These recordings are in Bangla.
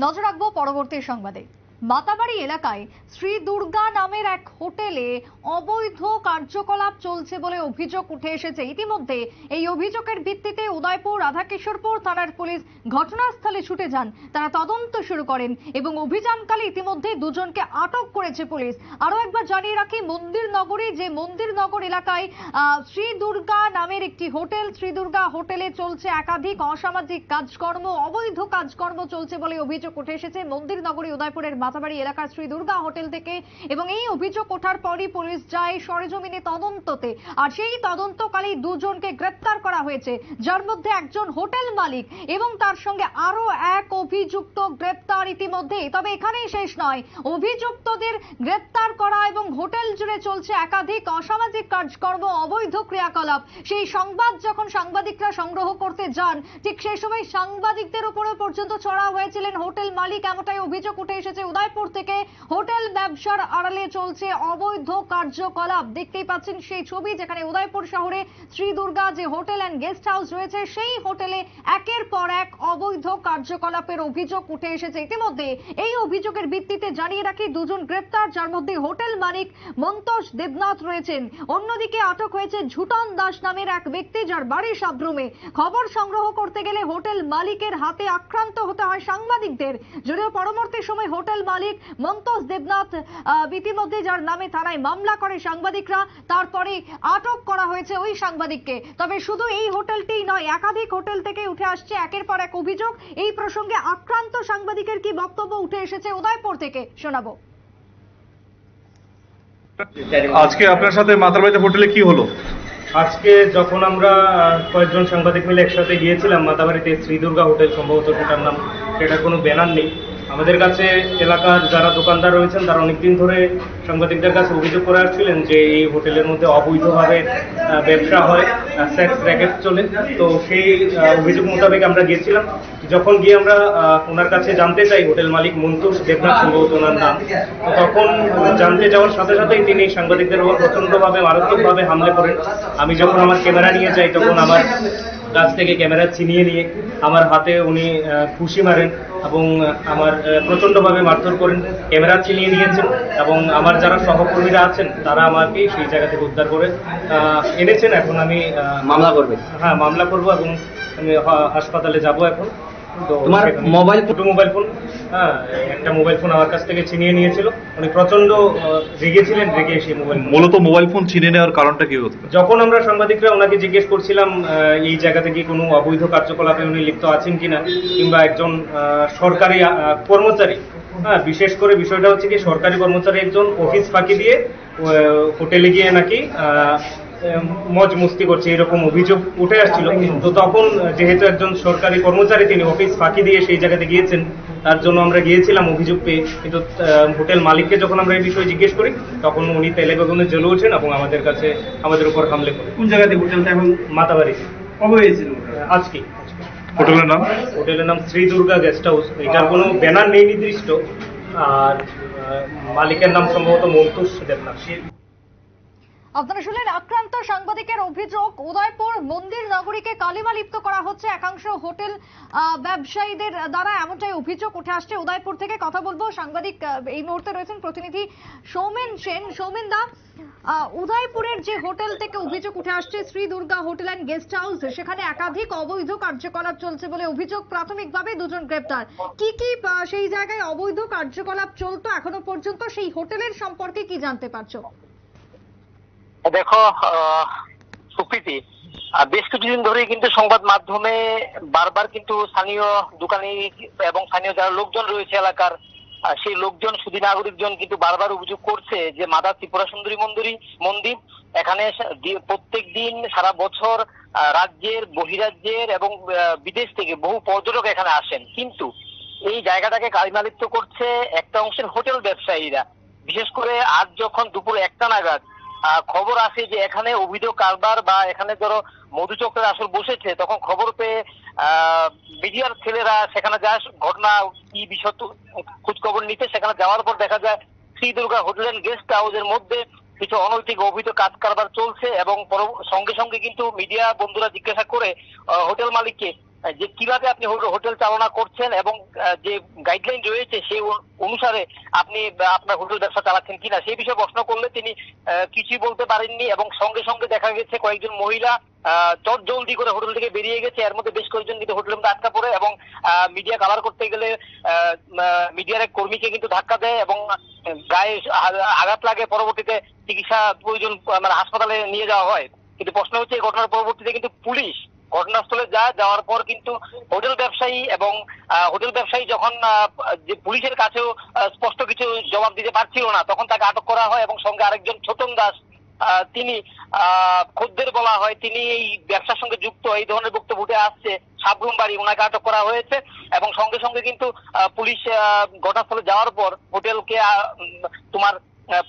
নজর রাখবো পরবর্তী সংবাদে। মাতাবাড়ি এলাকায় শ্রী দুর্গা নামের এক হোটেলে অবৈধ কার্যকলাপ চলছে বলে অভিযোগ উঠে এসেছে। ইতিমধ্যে এই অভিযোগের ভিত্তিতে উদয়পুর রাধাকিশোরপুর থানার পুলিশ ঘটনাস্থলে ছুটে যান। তারা তদন্ত শুরু করেন এবং অভিযানকালে ইতিমধ্যে দুজনকে আটক করেছে পুলিশ। আরো একবার জানিয়ে রাখি, মন্দিরনগর এলাকায় শ্রী দুর্গা নামের একটি হোটেল, শ্রী দুর্গা হোটেলে চলছে একাধিক অসামাজিক কাজকর্ম, অবৈধ কাজকর্ম চলছে বলে অভিযোগ উঠে এসেছে মন্দিরনগরী উদয়পুরের মাতাবাড়ি এলাকার শ্রী দুর্গা হোটেল থেকে। এবং এই অভিযোগ ওঠার পরই পুলিশ যায় সরেজমিনে তদন্ততে। আর সেই তদন্তকালে দুজনকে গ্রেপ্তার করা হয়েছে, যার মধ্যে একজন হোটেল মালিক এবং তার সঙ্গে আরো এক অভিযুক্ত গ্রেপ্তার ইতিমধ্যে। তবে এখানেই শেষ নয়, অভিযুক্তদের গ্রেপ্তার করা এবং হোটেল জুড়ে চলছে একাধিক অসামাজিক কাজকর্ম, অবৈধ ক্রিয়াকলাপ। সেই সংবাদ যখন সাংবাদিকরা সংগ্রহ করতে যান, ঠিক সেই সময় সাংবাদিকদের উপরে পর্যন্ত চড়াও হয়েছিলেন হোটেল মালিক, এমনটাই অভিযোগ উঠে এসেছে উদয়পুর থেকে। হোটেল ব্যবসার আড়ালে চলছে অবৈধ কার্যকলাপ। দেখতেই পাচ্ছেন সেই ছবি, যেখানে উদয়পুর শহরে শ্রী দুর্গা যে হোটেল অ্যান্ড গেস্ট হাউস রয়েছে, সেই হোটেলে একের পর এক অবৈধ কার্যকলাপের অভিযোগ উঠে এসেছে ইতিমধ্যে। এই অভিযোগের ভিত্তিতে জানিয়ে রাখি দুজন গ্রেপ্তার, যার মধ্যে হোটেল মালিক মন্তোষ দেবনাথ রয়েছেন। অন্যদিকে আটক হয়েছে ঝুটন দাস নামের এক ব্যক্তি, যার বাড়ি সাবরুমে। খবর সংগ্রহ করতে গেলে হোটেল মালিকের হাতে আক্রান্ত হতে হয় সাংবাদিকদের। যদিও পরবর্তী সময় হোটেল মালিক মন্তোষ দেবনাথ ইতিমধ্যে, যার নামে থানায় মামলা করে সাংবাদিকরা, তারপরে আটক করা হয়েছে ওই সাংবাদিককে। তবে শুধু এই হোটেলটি নয়, একাধিক হোটেল থেকে উঠে আসছে একের পর এক অভিযোগ। এই প্রসঙ্গে আক্রান্ত সাংবাদিকের কি বক্তব্য উঠে এসেছে উদয়পুর থেকে, শোনাবো। আজকে আপনার সাথে মাতাবাড়িতে হোটেলে কি হলো? আজকে যখন আমরা কয়েকজন সাংবাদিক মিলে একসাথে গিয়েছিলাম মাতাবাড়িতে, শ্রী দুর্গা হোটেল সম্ভবত সেটার নাম, সেটার কোনো ব্যানার নেই। আমাদের কাছে এলাকার যারা দোকানদার রয়েছেন তারা অনেকদিন ধরে সাংবাদিকদের কাছে অভিযোগ করে আসছিলেন যে এই হোটেলের মধ্যে অবৈধভাবে ব্যবসা হয়, সেক্স র্যাকেট চলে। তো সেই অভিযোগ মোতাবেক আমরা গিয়েছিলাম। যখন গিয়ে আমরা ওনার কাছে জানতে চাই, হোটেল মালিক মন্তোষ দেবনাথ সম্ভবত ওনার নাম, তখন জানতে যাওয়ার সাথে সাথেই তিনি সাংবাদিকদের উপর প্রচণ্ডভাবে মারাত্মকভাবে হামলে করেন। আমি যখন আমার ক্যামেরা নিয়ে যাই, তখন আমার কাছ থেকে ক্যামেরা ছিনিয়ে নিয়ে আমার হাতে উনি ঘুষি মারেন এবং আমার প্রচণ্ডভাবে মারধর করেন। ক্যামেরা ছিনিয়ে নিয়েছেন এবং আমার যারা সহকর্মীরা আছেন তারা আমাকে সেই জায়গা থেকে উদ্ধার করে এনেছেন। এখন আমি মামলা করবো এবং আমি হাসপাতালে যাব এখন। তোমার মোবাইল ফোন, হ্যাঁ, একটা মোবাইল ফোন আমার কাছ থেকে ছিনিয়ে নিয়েছিল। উনি প্রচন্ড রেগেছিলেন, রেগে এসে মূলত মোবাইল ফোন ছিনিয়ে নেওয়ার কারণটা কি হতো? যখন আমরা সাংবাদিকরা ওনাকে জিজ্ঞেস করছিলাম এই জায়গাতে কি কোনো অবৈধ কার্যকলাপে উনি লিপ্ত আছেন কিনা, কিংবা একজন সরকারি কর্মচারী, হ্যাঁ, বিশেষ করে বিষয়টা হচ্ছে কি সরকারি কর্মচারী একজন অফিস ফাঁকি দিয়ে হোটেলে গিয়ে নাকি মজ মস্তি করছে, এরকম অভিযোগ উঠে আসছিল। তো তখন যেহেতু একজন সরকারি কর্মচারী, তিনি অফিস ফাঁকি দিয়ে সেই জায়গাতে গিয়েছেন, তার জন্য আমরা গিয়েছিলাম অভিযোগ পেয়ে। কিন্তু হোটেল মালিককে যখন আমরা এই বিষয়ে জিজ্ঞেস করি, তখন উনি তেলে বেগুনে জ্বলে ওঠেন এবং আমাদের উপর হামলে করেন। কোন জায়গাতে হোটেলটা? এখন মাতাবাড়ি। কবে হয়েছিল? আজকে। হোটেলের নাম শ্রী দুর্গা গেস্ট হাউস। এটার কোনো ব্যানার নেই নির্দিষ্ট, আর মালিকের নাম সম্ভবত মন্তোষ দেবনাথ। আপনারা শুনলেন আক্রান্ত সাংবাদিকের অভিযোগ। উদয়পুর মন্দির নগরীকে কালিমালিপ্ত করা হচ্ছে একাংশ হোটেল ব্যবসায়ীদের দ্বারা, এমনটাই অভিযোগ উঠে আসছে উদয়পুর থেকে। কথা বলবো সাংবাদিক এই মুহূর্তে রয়েছেন প্রতিনিধি সৌমেন সেন। সৌমেন দা, উদয়পুরের যে হোটেল থেকে অভিযোগ উঠে আসছে Shri Durga hotel and guest house, সেখানে একাধিক অবৈধ কার্যকলাপ চলছে বলে অভিযোগ। প্রাথমিকভাবে দুজন গ্রেপ্তার। কি সেই জায়গায় অবৈধ কার্যকলাপ চলতো এখনো পর্যন্ত, সেই হোটেলের সম্পর্কে কি জানতে পারছো? দেখো সুপ্রীতি, বেশ কিছুদিন ধরে কিন্তু সংবাদ মাধ্যমে বারবার কিন্তু স্থানীয় দোকানি এবং স্থানীয় যারা লোকজন রয়েছে এলাকার, সেই লোকজন, সুধী নাগরিকজন কিন্তু বারবার অভিযোগ করছে যে মাতা ত্রিপুরা সুন্দরী মন্দির এখানে প্রত্যেক দিন সারা বছর রাজ্যের, বহিরাজ্যের এবং বিদেশ থেকে বহু পর্যটক এখানে আসেন। কিন্তু এই জায়গাটাকে কালিমালিপ্ত করছে একটা অংশের হোটেল ব্যবসায়ীরা। বিশেষ করে আজ যখন দুপুর 1টা নাগাদ খবর আসে যে এখানে অবৈধ কারবার বা এখানে ধরো মধুচক্রের আসর বসেছে, তখন খবর পেয়ে মিডিয়ার ছেলেরা সেখানে যায় ঘটনা কি বিষয় খোঁজ খবর নিতে। সেখানে যাওয়ার পর দেখা যায় Shri Durga hotel and guest হাউসের মধ্যে কিছু অনৈতিক অবৈধ কাজ কারবার চলছে এবং সঙ্গে সঙ্গে কিন্তু মিডিয়া বন্ধুরা জিজ্ঞাসা করে হোটেল মালিককে যে কিভাবে আপনি হোটেল চালনা করছেন এবং যে গাইডলাইন রয়েছে সেই অনুসারে আপনি আপনার হোটেল ব্যবসা চালাচ্ছেন কিনা সেই বিষয়ে প্রশ্ন করলে তিনি কিছুই বলতে পারেননি এবং সঙ্গে সঙ্গে দেখা গেছে কয়েকজন মহিলা চট জলদি করে হোটেল থেকে বেরিয়ে গেছে। এর মধ্যে বেশ কয়েকজন কিন্তু হোটেলের মধ্যে আটকা পড়ে এবং মিডিয়া কাভার করতে গেলে মিডিয়ার এক কর্মীকে কিন্তু ধাক্কা দেয় এবং গায়ে আঘাত লাগে। পরবর্তীতে চিকিৎসা প্রয়োজন মানে হাসপাতালে নিয়ে যাওয়া হয়। কিন্তু প্রশ্ন হচ্ছে এই ঘটনার পরবর্তীতে কিন্তু পুলিশ ঘটনাস্থলে যাওয়ার পর কিন্তু হোটেল ব্যবসায়ী যখন যে পুলিশের কাছেও স্পষ্ট কিছু জবাব দিতে পারছিল না, তখন তাকে আটক করা হয় এবং সঙ্গে আরেকজন ছোটন দাস তিনি খদ্দের বলা হয়, তিনি এই ব্যবসার সঙ্গে যুক্ত, এই ধরনের বক্তব্য উঠে আসছে, সাবরুম বাড়ি, ওনাকে আটক করা হয়েছে এবং সঙ্গে সঙ্গে কিন্তু পুলিশ ঘটনাস্থলে যাওয়ার পর হোটেলকে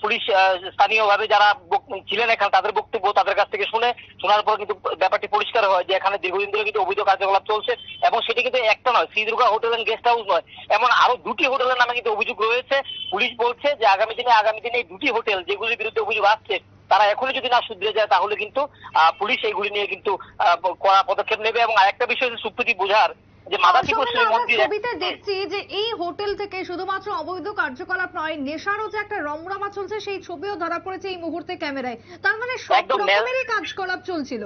পুলিশ স্থানীয়ভাবে যারা ছিলেন এখানে তাদের বক্তব্য তাদের কাছ থেকে শোনার পর কিন্তু ব্যাপারটি পরিষ্কার হয় যে এখানে দীর্ঘদিন ধরে কিন্তু অবৈধ কার্যকলাপ চলছে এবং সেটি কিন্তু একটা নয়, Shri Durga hotel and guest house নয়, এমন আরো 2টি হোটেলের নামে কিন্তু অভিযোগ রয়েছে। পুলিশ বলছে যে আগামী দিনে এই 2টি হোটেল যেগুলির বিরুদ্ধে অভিযোগ আসছে তারা এখনই যদি না শুধরে যায় তাহলে কিন্তু পুলিশ এইগুলি নিয়ে কিন্তু কড়া পদক্ষেপ নেবে। এবং আরেকটা বিষয় সুপ্রীতি বোঝার যে মাদারীপুর মন্দিরে ছবিতে দেখছি যে এই হোটেল থেকে শুধুমাত্র অবৈধ কার্যকলাপ নয়, নেশারও যে একটা রমরমা চলছে সেই ছবিও ধরা পড়েছে এই মুহূর্তে ক্যামেরায়। তার মানে সব রকমেরই কার্যকলাপ চলছিল।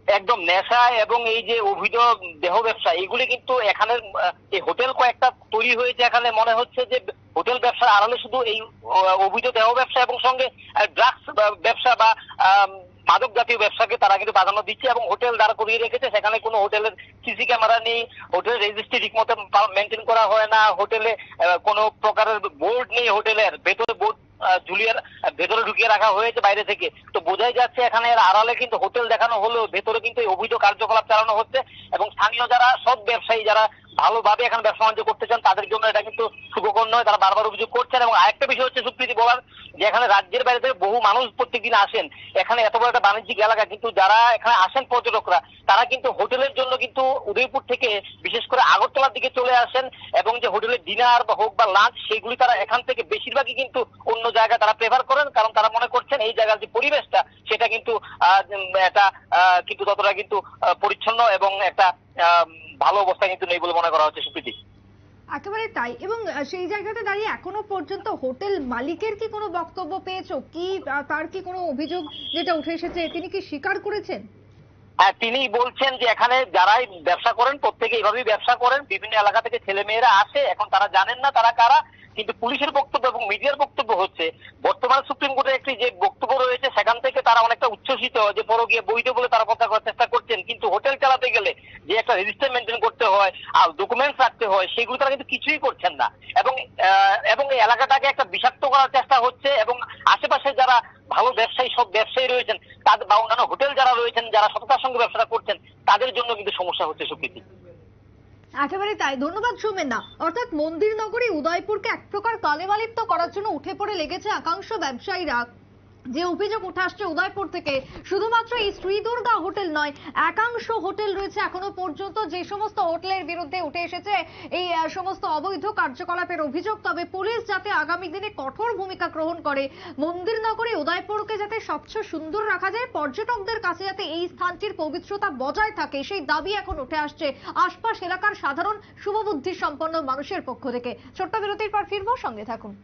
একদম নেশা এবং এই যে অবৈধ দেহ ব্যবসা এগুলি কিন্তু এখানে এই হোটেল কয়েকটা তৈরি হয়েছে। এখানে মনে হচ্ছে যে হোটেল ব্যবসার আড়ালে শুধু এই অবৈধ দেহ ব্যবসা এবং সঙ্গে ড্রাগস ব্যবসা বা মাদক জাতীয় ব্যবসাকে তারা কিন্তু প্রাধান্য দিচ্ছে এবং হোটেল দাঁড় করিয়ে রেখেছে। সেখানে কোনো হোটেলের সিসি ক্যামেরা নেই, হোটেলের রেজিস্ট্রি ঠিক মতো মেনটেন করা হয় না, হোটেলে কোনো প্রকারের বোর্ড নেই, হোটেলের ভেতরে বোর্ড ঝুলিয়ে ভেতরে ঢুকিয়ে রাখা হয়েছে বাইরে থেকে। তো বোঝাই যাচ্ছে এখানে আড়ালে কিন্তু হোটেল দেখানো হলেও ভেতরে কিন্তু অবৈধ কার্যকলাপ চালানো হচ্ছে এবং স্থানীয় যারা সৎ ব্যবসায়ী যারা ভালোভাবে এখানে ব্যবসা বাণিজ্য করতে চান তাদের জন্য এটা কিন্তু সুখকর নয়। তারা বারবার অভিযোগ করছেন এবং আরেকটা বিষয় হচ্ছে সুপ্রীতি বলার যে এখানে রাজ্যের বাইরে থেকে বহু মানুষ প্রত্যেকদিন আসেন। এখানে এত বড় একটা বাণিজ্যিক এলাকা, কিন্তু যারা এখানে আসেন পর্যটকরা তারা কিন্তু হোটেলের জন্য কিন্তু উদয়পুর থেকে বিশেষ করে আগরতলার দিকে চলে আসেন এবং যে হোটেলের ডিনার বা হোক বা লাঞ্চ সেগুলি তারা এখান থেকে বেশিরভাগই কিন্তু অন্য জায়গায় তারা প্রেফার করেন, কারণ তারা মনে করছেন এই জায়গার যে পরিবেশটা সেটা কিন্তু এটা কিন্তু ততটা কিন্তু পরিচ্ছন্ন এবং একটা ভালো অবস্থা কিন্তু নেই বলে মনে করা হচ্ছে সুপ্রীতি। একেবারে তাই। এবং সেই জায়গাতে দাঁড়িয়ে এখনো পর্যন্ত হোটেল মালিকের কি কোনো বক্তব্য পেয়েছো কি, তার কি কোনো অভিযোগ যেটা উঠে এসেছে তিনি কি স্বীকার করেছেন? হ্যাঁ, তিনি বলছেন যে এখানে যারাই ব্যবসা করেন প্রত্যেকে এইভাবেই ব্যবসা করেন, বিভিন্ন এলাকা থেকে ছেলে মেয়েরা আসে, এখন তারা জানেন না তারা কারা। কিন্তু পুলিশের বক্তব্য এবং মিডিয়ার বক্তব্য হচ্ছে বর্তমানে সুপ্রিম কোর্টের একটি যে বক্তব্য রয়েছে সেখান থেকে তারা অনেকটা উচ্ছ্বসিত যে পরকীয়া বৈধ বলে তারা প্রচার করার চেষ্টা করছেন, কিন্তু হোটেল চালাতে গেলে যে একটা রেজিস্টার মেনটেন করতে হয় আর ডকুমেন্টস রাখতে হয় সেগুলো তারা কিন্তু কিছুই করছেন না এবং এই এলাকাটাকে একটা বিষাক্ত করার চেষ্টা হচ্ছে এবং আশেপাশে যারা ভালো ব্যবসায়ী সব ব্যবসায়ী রয়েছেন তাদের বা অন্যান্য হোটেল যারা রয়েছেন যারা সততার সঙ্গে ব্যবসাটা করছেন তাদের জন্য কিন্তু সমস্যা হচ্ছে সুপ্রীতি। একেবারে তাই। ধন্যবাদ সৌমেন্না। অর্থাৎ মন্দির নগরী উদয়পুরকে এক প্রকার কালেমালিপ্ত করার জন্য উঠে পড়ে লেগেছে একাংশ ব্যবসায়ীরা। যে অভিযোগ উঠে আসছে উদয়পুর থেকে, শুধুমাত্র এই শ্রী দুর্গা হোটেল নয়, একাংশ হোটেল রয়েছে এখনো পর্যন্ত যে সমস্ত হোটেলের বিরুদ্ধে উঠে এসেছে এই সমস্ত অবৈধ কার্যকলাপের অভিযোগ। তবে পুলিশ যাতে আগামী দিনে কঠোর ভূমিকা গ্রহণ করে, মন্দির নগরী উদয়পুরকে যাতে স্বচ্ছ সুন্দর রাখা যায়, পর্যটকদের কাছে যাতে এই স্থানটির পবিত্রতা বজায় থাকে, সেই দাবি এখন উঠে আসছে আশপাশ এলাকার সাধারণ শুভবুদ্ধি সম্পন্ন মানুষের পক্ষ থেকে। ছোট্ট বিরতির পর ফিরবো, সঙ্গে থাকুন।